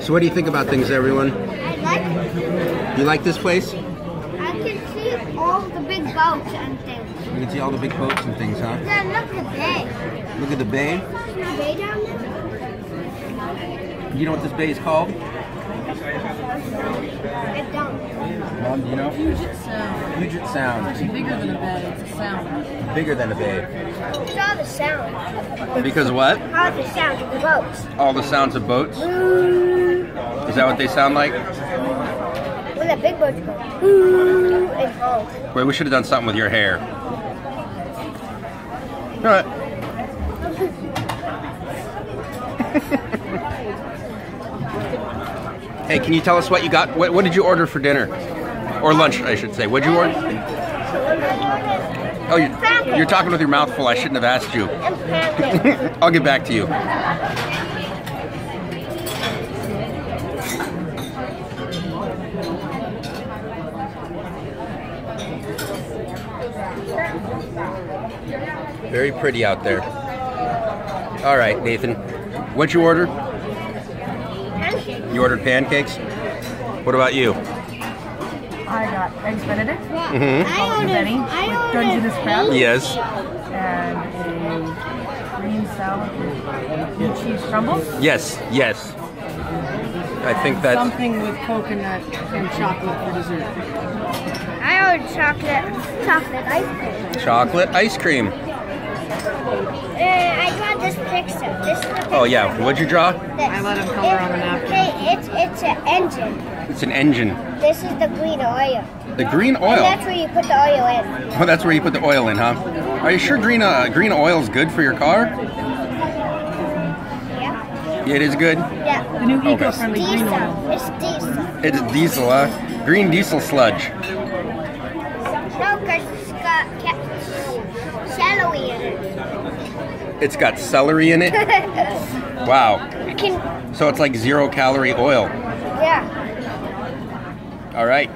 So what do you think about things, everyone? I like it. You like this place? I can see all the big boats and things. You can see all the big boats and things, huh? Yeah, look at the bay. Look at the bay. See the bay down there? You know what this bay is called? I don't. Mom, do you know? Puget Sound. Puget Sound. It's bigger than a bay, it's a sound. Bigger than a bay. It's all the sound. Because of what? All the sounds of the boats. All the sounds of boats? Is that what they sound like? When the big boats go, ooh, and honk. Wait, we should have done something with your hair. All right. Hey, can you tell us what you got? What did you order for dinner? Or lunch, I should say. What'd you order? Oh, you're talking with your mouth full. I shouldn't have asked you. And pancakes. I'll get back to you. Very pretty out there. All right, Nathan. What'd you order? Pancakes. You ordered pancakes? What about you? I got eggs Benedict, Mm-hmm. Benny, Dungeness crab, Yes. and a green salad with blue cheese crumbles. Yes, yes. I think that's... Something with coconut and chocolate for dessert. I ordered chocolate ice cream. chocolate ice cream. I got this picture. This is the picture. Oh yeah, what'd you draw? This. I let him color on the napkin. Okay, it's an engine. It's an engine. This is the green oil. The green And oil? that's where you put the oil in. Oh, that's where you put the oil in, huh? Are you sure green oil is good for your car? Yeah. It is good? Yeah. The new Okay. eco-friendly green oil. Diesel. It's diesel. It's diesel, huh? Green diesel sludge. No, because it's got celery in it. It's got celery in it? Wow. You can, So it's like 0-calorie oil. yeah. All right.